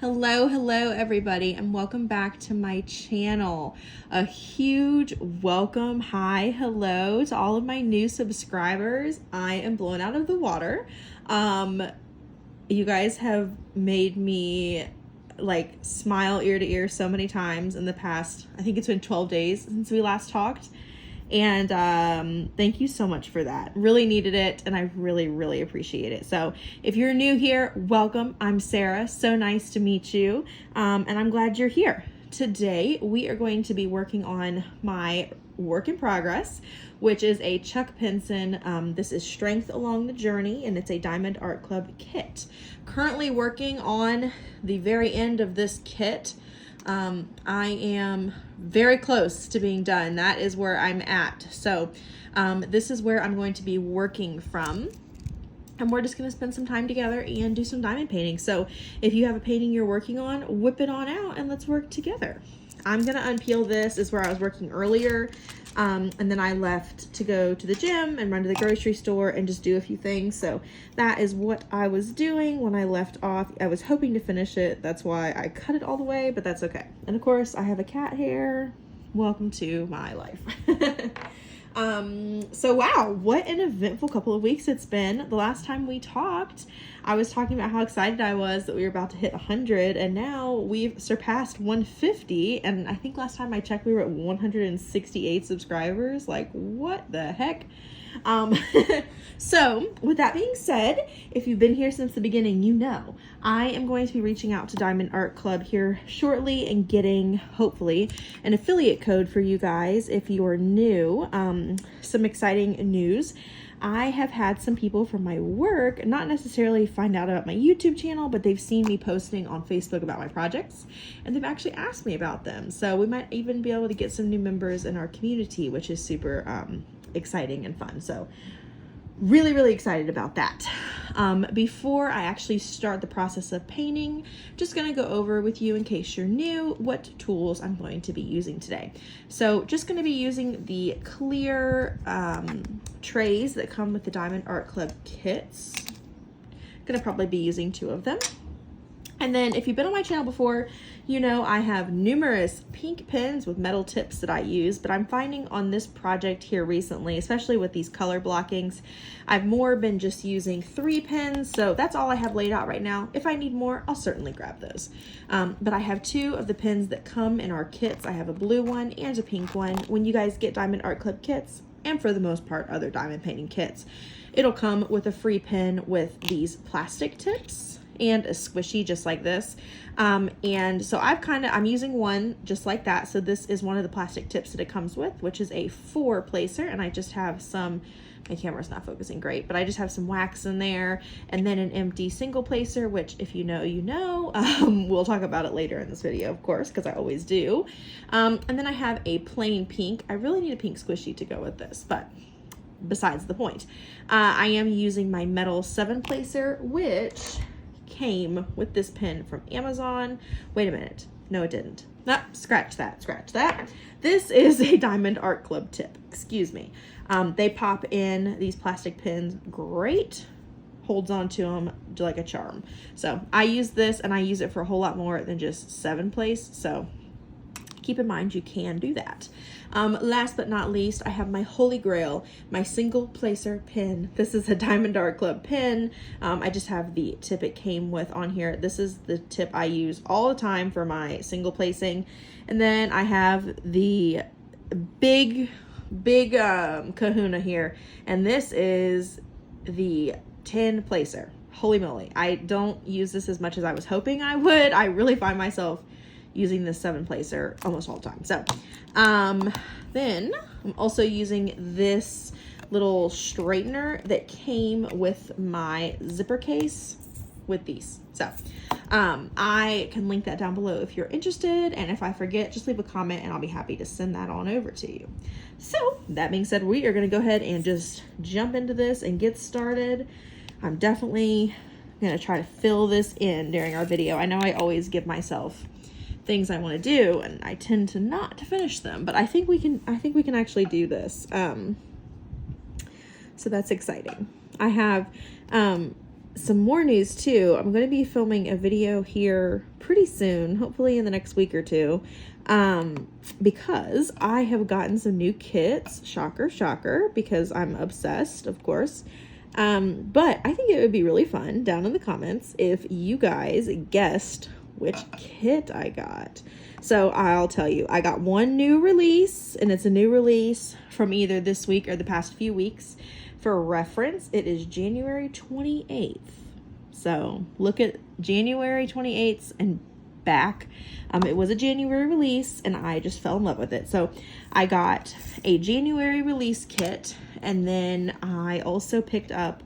Hello everybody, and welcome back to my channel. A huge welcome, hi, hello to all of my new subscribers. I am blown out of the water. You guys have made me like smile ear to ear so many times in the past. I think it's been 12 days since we last talked. And thank you so much for that. Really needed it, and I really appreciate it. So if you're new here, welcome. I'm Sarah. So nice to meet you, and I'm glad you're here. Today we are going to be working on my work in progress, which is a Chuck Pinson. This is Strength Along the Journey, and it's a Diamond Art Club kit. Currently working on the very end of this kit. I am very close to being done. That is where I'm at. So this is where I'm going to be working from. And we're just going to spend some time together and do some diamond painting. So if you have a painting you're working on, whip it on out and let's work together. I'm going to unpeel this. This is where I was working earlier. And then I left to go to the gym and run to the grocery store and just do a few things. So that is what I was doing when I left off. I was hoping to finish it. That's why I cut it all the way, but that's okay. And of course I have a cat here. Welcome to my life. So wow, what an eventful couple of weeks it's been. The last time we talked, I was talking about how excited I was that we were about to hit 100, and now we've surpassed 150, and I think last time I checked we were at 168 subscribers. Like, what the heck? So with that being said, if you've been here since the beginning, you know I am going to be reaching out to Diamond Art Club here shortly and getting, hopefully, an affiliate code for you guys if you're new. Some exciting news. I have had some people from my work not necessarily find out about my YouTube channel, but they've seen me posting on Facebook about my projects, and they've actually asked me about them. So we might even be able to get some new members in our community, which is super exciting and fun. So really excited about that. Before I actually start the process of painting, just going to go over with you, in case you're new, what tools I'm going to be using today. So just going to be using the clear trays that come with the Diamond Art Club kits. Going to probably be using 2 of them. And then if you've been on my channel before, you know I have numerous pink pens with metal tips that I use, but I'm finding on this project here recently, especially with these color blockings, I've more been just using 3 pens, so that's all I have laid out right now. If I need more, I'll certainly grab those. But I have 2 of the pens that come in our kits. I have a blue one and a pink one. When you guys get Diamond Art Club kits, and for the most part other diamond painting kits, it'll come with a free pen with these plastic tips and a squishy just like this. And so I'm using one just like that. So this is one of the plastic tips that it comes with, which is a 4 placer. And I just have some, my camera's not focusing great, but I just have some wax in there, and then an empty single placer, which if you know, you know. We'll talk about it later in this video, of course, because I always do. And then I have a plain pink. I really need a pink squishy to go with this, but besides the point. I am using my metal 7 placer, which came with this pen from Amazon. Wait a minute. No, it didn't. Nope, scratch that. This is a Diamond Art Club tip. Excuse me. They pop in these plastic pins. Great. Holds on to them like a charm. So I use this, and I use it for a whole lot more than just 7 place. So keep in mind you can do that. Last but not least, I have my holy grail, my single placer pen. This is a Diamond Art Club pen. I just have the tip it came with on here. This is the tip I use all the time for my single placing. And then I have the big kahuna here, and this is the 10 placer. Holy moly, I don't use this as much as I was hoping I would. I really find myself using this 7 placer almost all the time. So then I'm also using this little straightener that came with my zipper case with these. So I can link that down below if you're interested, and if I forget, just leave a comment and I'll be happy to send that on over to you. So that being said, we are going to go ahead and just jump into this and get started. I'm definitely going to try to fill this in during our video. I know I always give myself things I want to do, and I tend to not finish them, but I think we can actually do this. So that's exciting. I have some more news too. I'm going to be filming a video here pretty soon, hopefully in the next week or two, because I have gotten some new kits. Shocker, shocker, because I'm obsessed, of course. But I think it would be really fun down in the comments if you guys guessed which kit I got. So I'll tell you, I got one new release, and it's a new release from either this week or the past few weeks. For reference, it is January 28th. So look at January 28th and back. It was a January release, and I just fell in love with it. So I got a January release kit, and then I also picked up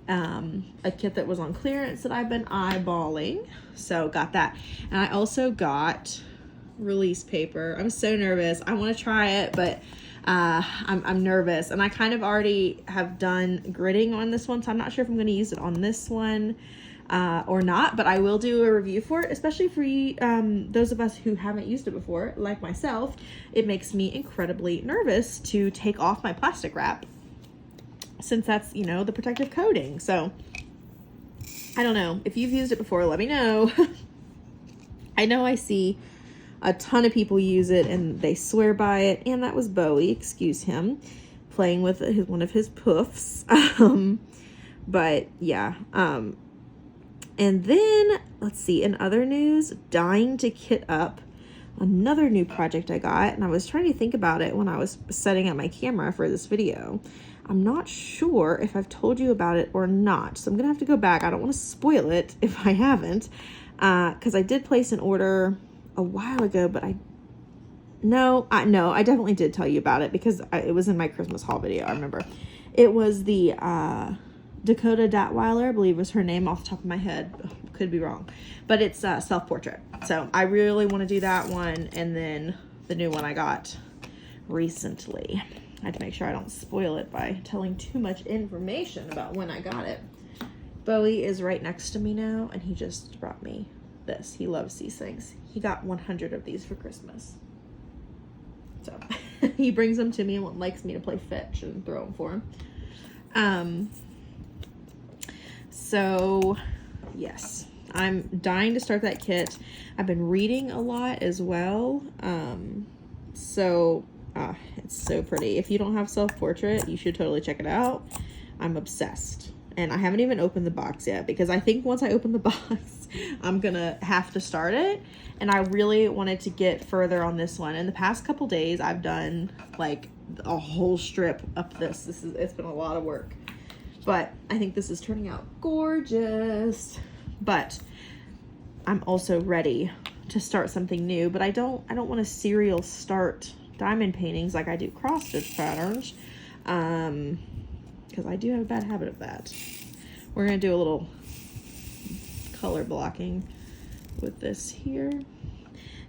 a kit that was on clearance that I've been eyeballing. So got that. And I also got release paper. I'm so nervous. I want to try it, but I'm nervous, and I kind of already have done gridding on this one, so I'm not sure if I'm going to use it on this one or not, but I will do a review for it, especially for those of us who haven't used it before, like myself. It makes me incredibly nervous to take off my plastic wrap, since that's, you know, the protective coating. So I don't know. If you've used it before, let me know. I know I see a ton of people use it and they swear by it, and that was Bowie, excuse him, playing with one of his poofs. But yeah, and then let's see, in other news, dying to kit up another new project I got, and I was trying to think about it when I was setting up my camera for this video. I'm not sure if I've told you about it or not, so I'm gonna have to go back. I don't want to spoil it if I haven't, because I did place an order a while ago, but I definitely did tell you about it, because it was in my Christmas haul video. I remember it was the Dakota Datweiler, I believe was her name off the top of my head, could be wrong, but it's self-portrait. So I really want to do that one, and then the new one I got recently. I have to make sure I don't spoil it by telling too much information about when I got it. Bowie is right next to me now, and he just brought me this. He loves these things. He got 100 of these for Christmas. So he brings them to me and likes me to play fetch and throw them for him. So yes, I'm dying to start that kit. I've been reading a lot as well. It's so pretty. If you don't have self-portrait, you should totally check it out. I'm obsessed. And I haven't even opened the box yet, because I think once I open the box, I'm gonna have to start it. And I really wanted to get further on this one. In the past couple days, I've done like a whole strip up this. It's been a lot of work, but I think this is turning out gorgeous. But I'm also ready to start something new, but I don't want to serial start diamond paintings like I do cross stitch patterns. Because I do have a bad habit of that. We're going to do a little color blocking with this here.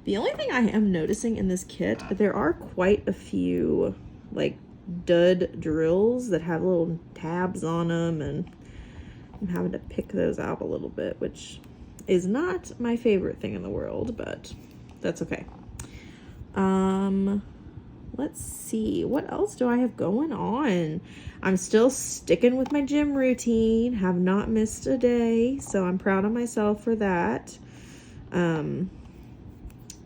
The only thing I am noticing in this kit, there are quite a few like dud drills that have little tabs on them, and I'm having to pick those out a little bit, which is not my favorite thing in the world, but that's okay. Let's see, what else do I have going on? I'm still sticking with my gym routine, have not missed a day, so I'm proud of myself for that. I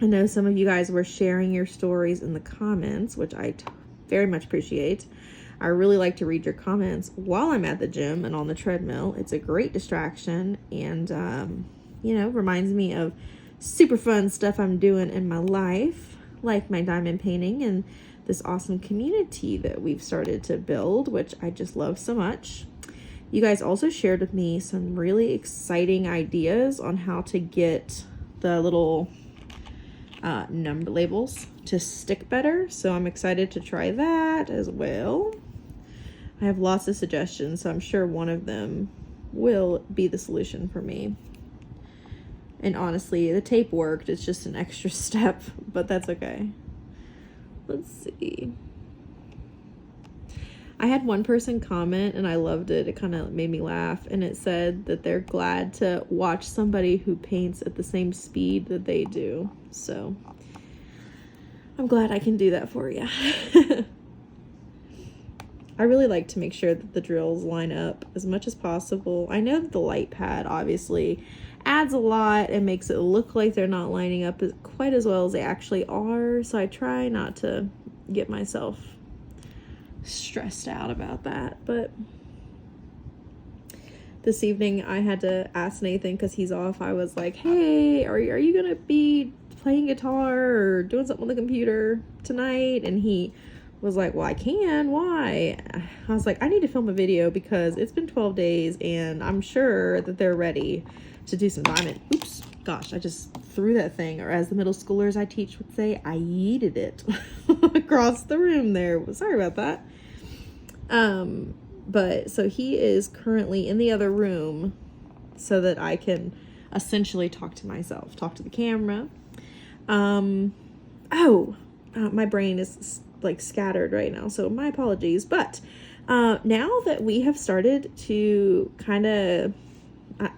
know some of you guys were sharing your stories in the comments, which I very much appreciate. I really like to read your comments while I'm at the gym and on the treadmill. It's a great distraction, and you know, reminds me of super fun stuff I'm doing in my life, like my diamond painting and this awesome community that we've started to build, which I just love so much. You guys also shared with me some really exciting ideas on how to get the little number labels to stick better, so I'm excited to try that as well. I have lots of suggestions, so I'm sure one of them will be the solution for me. And honestly, the tape worked. It's just an extra step, but that's okay. Let's see. I had one person comment, and I loved it. It kind of made me laugh, and it said that they're glad to watch somebody who paints at the same speed that they do. So I'm glad I can do that for you. I really like to make sure that the drills line up as much as possible. I know that the light pad obviously adds a lot and makes it look like they're not lining up quite as well as they actually are. So I try not to get myself stressed out about that. But this evening I had to ask Nathan, because he's off. I was like, hey, are you going to be playing guitar or doing something on the computer tonight? And he was like, well, I can. Why? I was like, I need to film a video because it's been 12 days and I'm sure that they're ready to do some diamond. Oops, gosh, I just threw that thing, or as the middle schoolers I teach would say, I yeeted it across the room there. Sorry about that. But so he is currently in the other room so that I can essentially talk to myself, talk to the camera. My brain is like scattered right now, so my apologies. But now that we have started to kind of,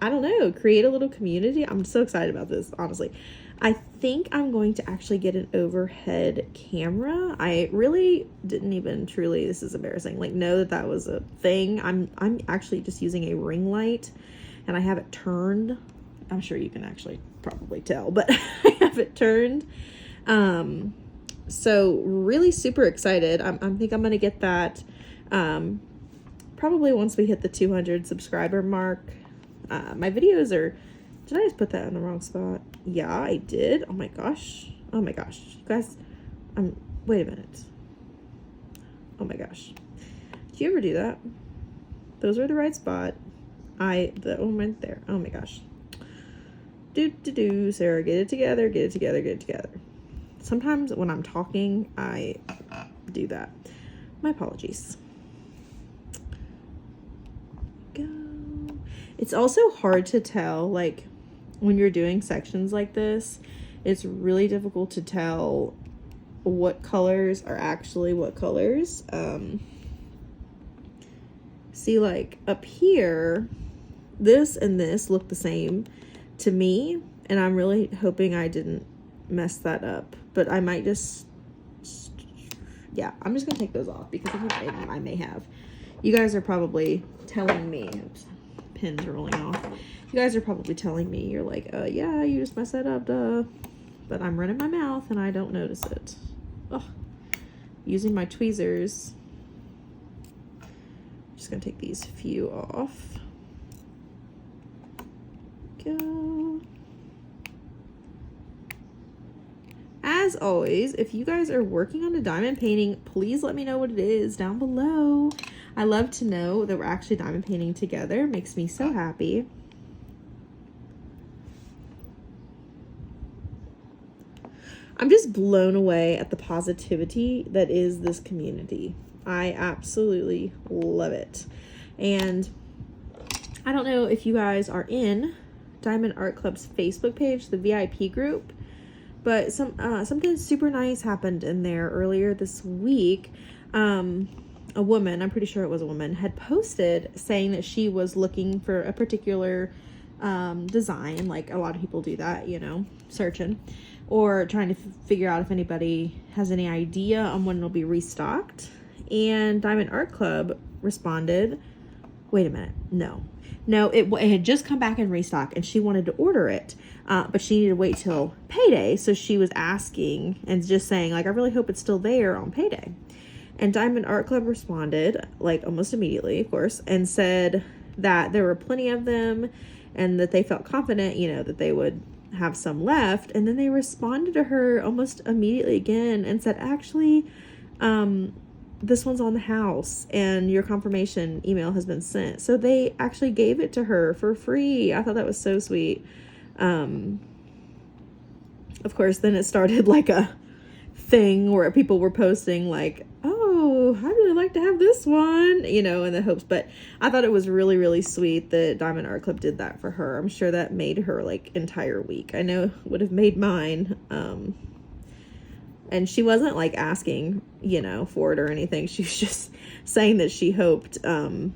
I don't know, create a little community, I'm so excited about this, honestly. I think I'm going to actually get an overhead camera. I really didn't even truly, this is embarrassing, like know that that was a thing. I'm actually just using a ring light and I have it turned. I'm sure you can actually probably tell, but I have it turned. So really super excited. I think I'm going to get that probably once we hit the 200 subscriber mark. My videos are, did I just put that in the wrong spot? Yeah, I did. Oh my gosh. You guys, wait a minute. Oh my gosh. Do you ever do that? Those are the right spot. The one right there. Oh my gosh. Sarah, get it together. Sometimes when I'm talking, I do that. My apologies. Go. It's also hard to tell, like, when you're doing sections like this, it's really difficult to tell what colors are actually what colors. See, like, up here, this and this look the same to me, and I'm really hoping I didn't mess that up, but I might just, yeah, I'm just gonna take those off because I may have. You guys are probably telling me, oops, pins rolling off. You guys are probably telling me, you're like, yeah, you just messed that up, duh. But I'm running my mouth and I don't notice it. Ugh. Using my tweezers. Just gonna take these few off. Go. As always, if you guys are working on a diamond painting, please let me know what it is down below. I love to know that we're actually diamond painting together. It makes me so happy. I'm just blown away at the positivity that is this community. I absolutely love it. And I don't know if you guys are in Diamond Art Club's Facebook page, the VIP group, but something super nice happened in there earlier this week. A woman, I'm pretty sure it was a woman, had posted saying that she was looking for a particular design. Like a lot of people do that, you know, searching or trying to figure out if anybody has any idea on when it'll be restocked. And Diamond Art Club responded, wait a minute, no, it had just come back in restock and she wanted to order it, but she needed to wait till payday. So she was asking and just saying, like, I really hope it's still there on payday. And Diamond Art Club responded, like, almost immediately, of course, and said that there were plenty of them and that they felt confident, you know, that they would have some left. And then they responded to her almost immediately again and said, actually, this one's on the house and your confirmation email has been sent. So they actually gave it to her for free. I thought that was so sweet. Of course, then it started like a thing where people were posting like, oh, I'd really like to have this one, you know, in the hopes. But I thought it was really, really sweet that Diamond Art Club did that for her. I'm sure that made her like entire week. I know it would have made mine. And she wasn't like asking, you know, for it or anything. She was just saying that she hoped, you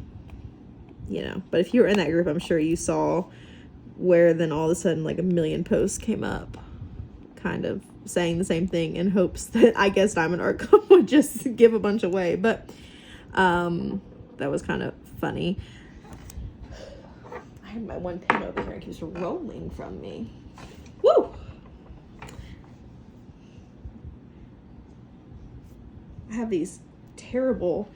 know, but if you were in that group, I'm sure you saw where then all of a sudden like a million posts came up kind of saying the same thing in hopes that I guess Diamond Art Club would just give a bunch away. But That was kind of funny. I have my one pen over here. It keeps rolling from me. Woo! I have these terrible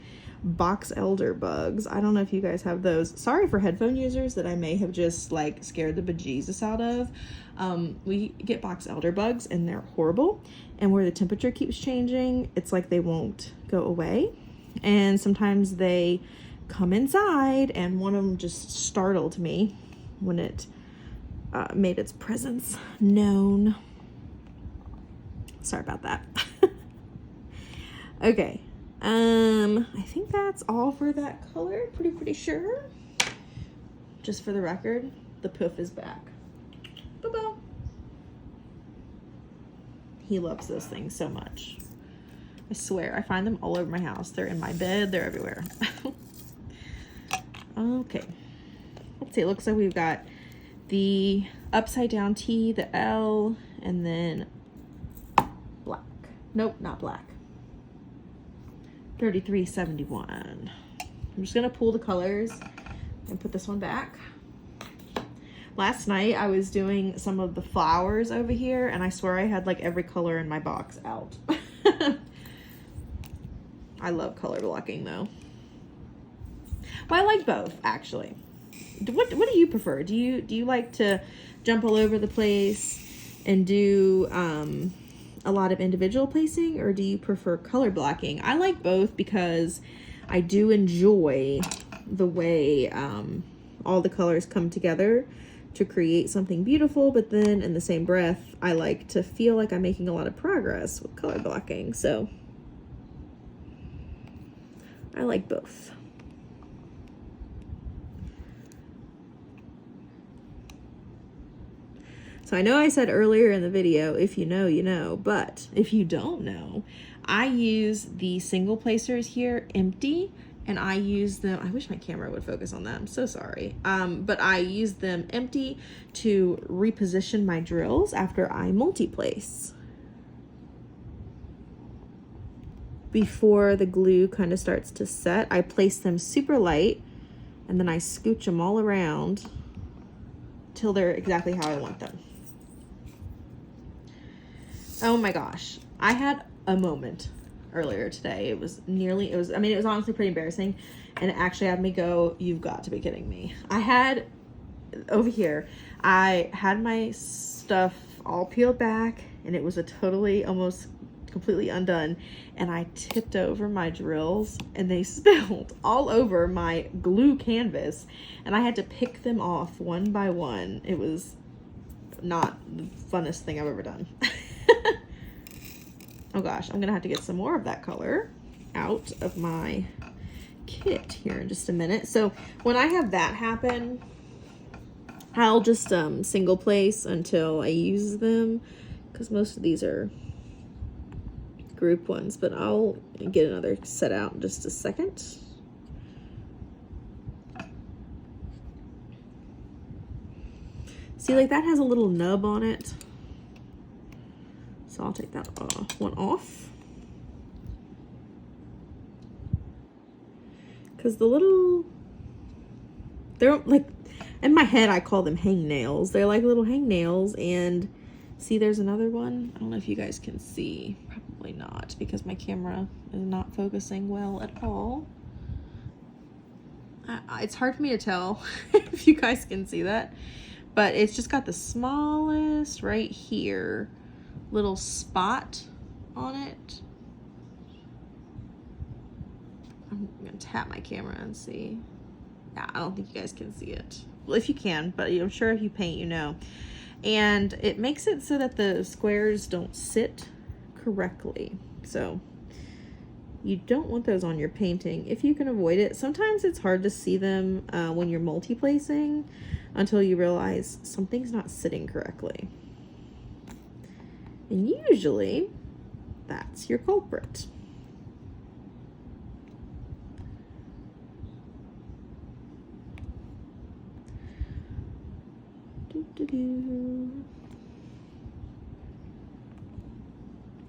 box elder bugs. I don't know if you guys have those. Sorry for headphone users that I may have just like scared the bejesus out of. We get box elder bugs and they're horrible. And where the temperature keeps changing, it's like they won't go away. And sometimes they come inside, and one of them just startled me when it made its presence known. Sorry about that. Okay. I think that's all for that color. Pretty sure. Just for the record, the poof is back. Bye-bye. He loves those things so much. I swear, I find them all over my house. They're in my bed. They're everywhere. Okay. Let's see. It looks like we've got the upside down T, the L, and then black. Nope, not black. 3371. I'm just gonna pull the colors and put this one back. Last night I was doing some of the flowers over here, and I swear I had like every color in my box out. I love color blocking though. Well, I like both actually. What do you prefer? Do you like to jump all over the place and do a lot of individual placing, or do you prefer color blocking? I like both because I do enjoy the way all the colors come together to create something beautiful, but then in the same breath, I like to feel like I'm making a lot of progress with color blocking. So I like both. So I know I said earlier in the video, if you know, you know, but if you don't know, I use the single placers here empty, and I use them, I wish my camera would focus on that, I'm so sorry. But I use them empty to reposition my drills after I multi-place. Before the glue kind of starts to set, I place them super light, and then I scooch them all around till they're exactly how I want them. Oh my gosh, I had a moment earlier today. It was honestly pretty embarrassing, and it actually had me go, you've got to be kidding me. I had my stuff all peeled back, and it was almost completely undone, and I tipped over my drills, and they spilled all over my glue canvas, and I had to pick them off one by one. It was not the funnest thing I've ever done. Oh gosh, I'm gonna have to get some more of that color out of my kit here in just a minute. So when I have that happen, I'll just single place until I use them, because most of these are group ones, but I'll get another set out in just a second. See, like that has a little nub on it. So I'll take that one off. Because they're like, in my head I call them hangnails. They're like little hangnails, and see there's another one. I don't know if you guys can see. Probably not, because my camera is not focusing well at all. It's hard for me to tell if you guys can see that, but it's just got the smallest right here little spot on it. I'm gonna tap my camera and see. Yeah, I don't think you guys can see it. Well, if you can, but I'm sure if you paint, you know. And it makes it so that the squares don't sit correctly. So you don't want those on your painting if you can avoid it. Sometimes it's hard to see them when you're multi-placing until you realize something's not sitting correctly. And usually that's your culprit.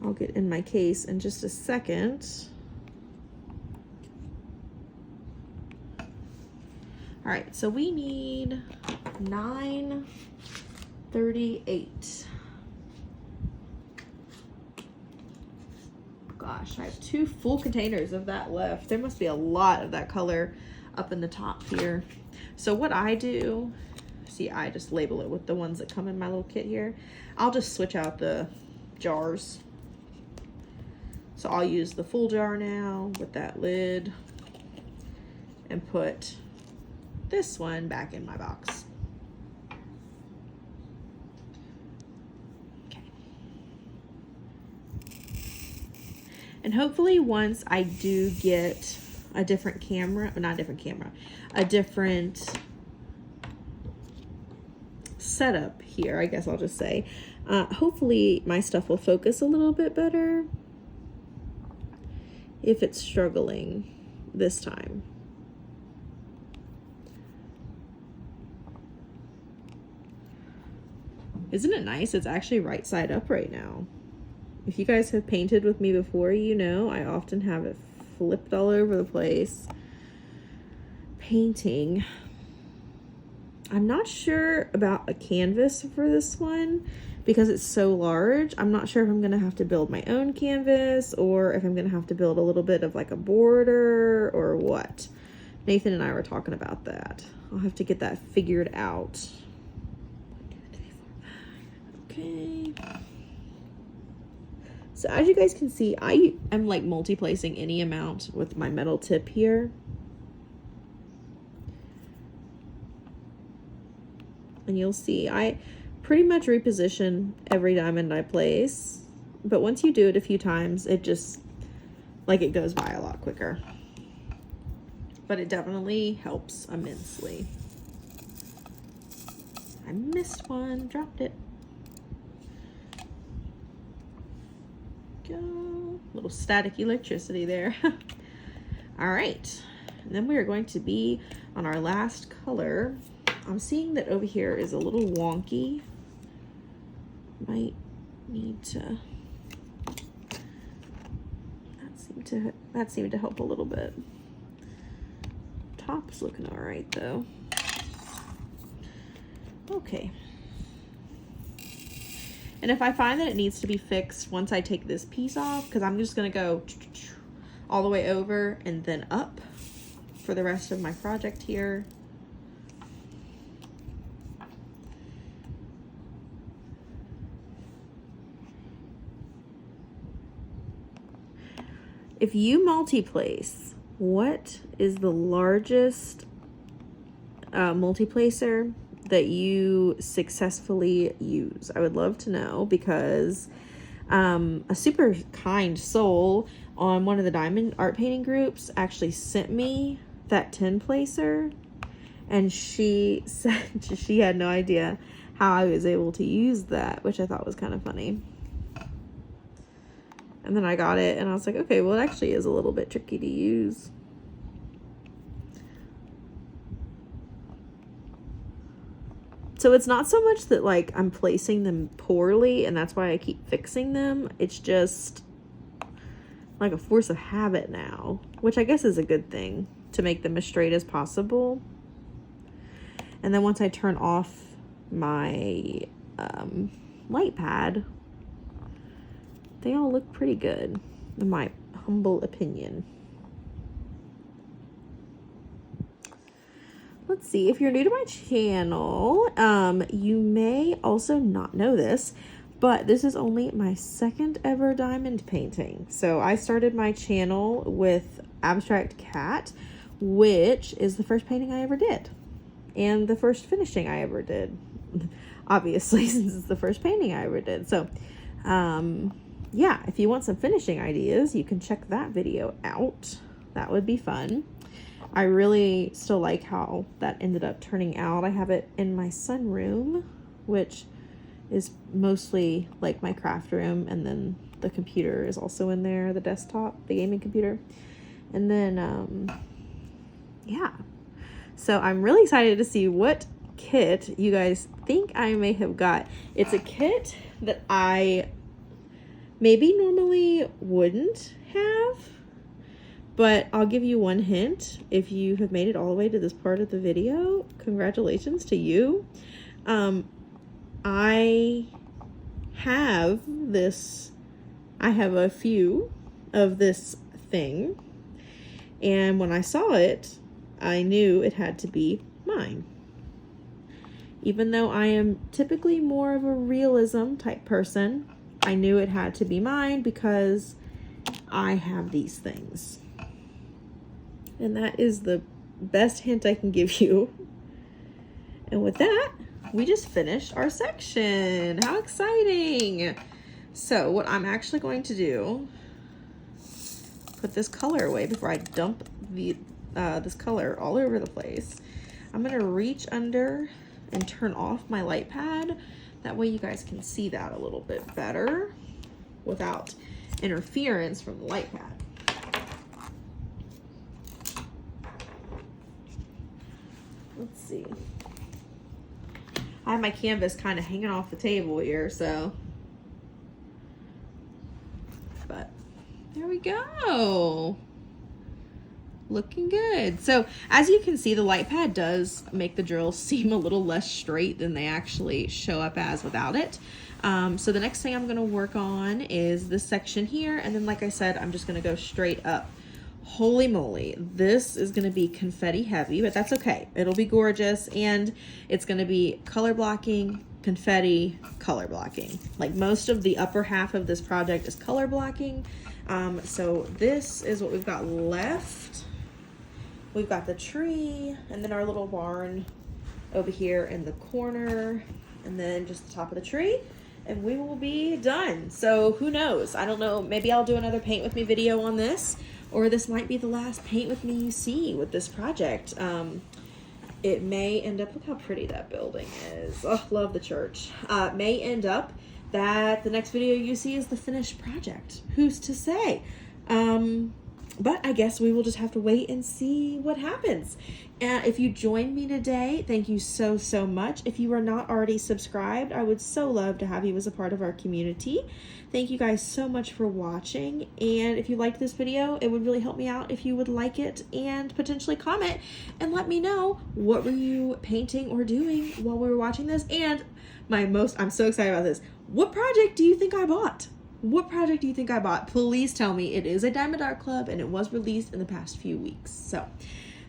I'll get in my case in just a second. All right, so we need 938. Gosh, I have 2 full containers of that left. There must be a lot of that color up in the top here. So what I do, see, I just label it with the ones that come in my little kit here. I'll just switch out the jars. So I'll use the full jar now with that lid and put this one back in my box. And hopefully once I do get a different camera, not a different camera, a different setup here, I guess I'll just say, hopefully my stuff will focus a little bit better if it's struggling this time. Isn't it nice? It's actually right side up right now. If you guys have painted with me before, you know I often have it flipped all over the place painting. I'm not sure about a canvas for this one because it's so large. I'm not sure if I'm gonna have to build my own canvas or if I'm gonna have to build a little bit of like a border or what. Nathan and I were talking about that. I'll have to get that figured out. 1, 2, 3, 4, 5. Okay. So as you guys can see, I am like multi-placing any amount with my metal tip here. And you'll see, I pretty much reposition every diamond I place. But once you do it a few times, it just, like, it goes by a lot quicker. But it definitely helps immensely. I missed one, dropped it. Go. Little static electricity there. All right, and then we are going to be on our last color. I'm seeing that over here is a little wonky. Might need to, that seemed to help a little bit. Top's looking all right though. Okay. And if I find that it needs to be fixed once I take this piece off, because I'm just going to go all the way over and then up for the rest of my project here. If you multi-place, what is the largest multi-placer that you successfully use? I would love to know, because a super kind soul on one of the diamond art painting groups actually sent me that 10 placer, and she said she had no idea how I was able to use that, which I thought was kind of funny. And then I got it and I was like, okay, well, it actually is a little bit tricky to use. So it's not so much that like I'm placing them poorly and that's why I keep fixing them. It's just like a force of habit now, which I guess is a good thing, to make them as straight as possible. And then once I turn off my light pad, they all look pretty good, in my humble opinion. Let's see, if you're new to my channel, you may also not know this, but this is only my second ever diamond painting. So I started my channel with Abstract Cat, which is the first painting I ever did, and the first finishing I ever did, obviously, since it's the first painting I ever did. So, yeah, if you want some finishing ideas, you can check that video out. That would be fun. I really still like how that ended up turning out. I have it in my sunroom, which is mostly like my craft room, and then the computer is also in there, the desktop, the gaming computer. And then, yeah. So I'm really excited to see what kit you guys think I may have got. It's a kit that I maybe normally wouldn't have, But I'll give you one hint. If you have made it all the way to this part of the video, congratulations to you. I have a few of this thing, and when I saw it, I knew it had to be mine. Even though I am typically more of a realism type person, I knew it had to be mine because I have these things. And that is the best hint I can give you. And with that, we just finished our section. How exciting! So what I'm actually going to do, put this color away before I dump this color all over the place. I'm gonna reach under and turn off my light pad. That way you guys can see that a little bit better without interference from the light pad. Let's see. I have my canvas kind of hanging off the table here, so. But there we go. Looking good. So as you can see, the light pad does make the drills seem a little less straight than they actually show up as without it. So the next thing I'm going to work on is this section here, and then like I said, I'm just going to go straight up. Holy moly, this is going to be confetti heavy, but that's okay. It'll be gorgeous, and it's going to be color blocking, confetti, color blocking. Like most of the upper half of this project is color blocking. So this is what we've got left. We've got the tree, and then our little barn over here in the corner, and then just the top of the tree, and we will be done. So who knows? I don't know. Maybe I'll do another paint with me video on this, or this might be the last paint with me you see with this project. It may end up, look how pretty that building is. Oh, love the church. May end up that the next video you see is the finished project. Who's to say? But I guess we will just have to wait and see what happens. If you joined me today, thank you so, so much. If you are not already subscribed, I would so love to have you as a part of our community. Thank you guys so much for watching. And if you liked this video, it would really help me out if you would like it and potentially comment and let me know what were you painting or doing while we were watching this. And I'm so excited about this. What project do you think I bought? What project do you think I bought? Please tell me. It is a Dimond Art Club, and it was released in the past few weeks. So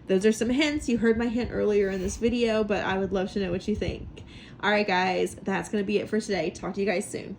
those are some hints. You heard my hint earlier in this video, but I would love to know what you think. All right, guys, that's going to be it for today. Talk to you guys soon.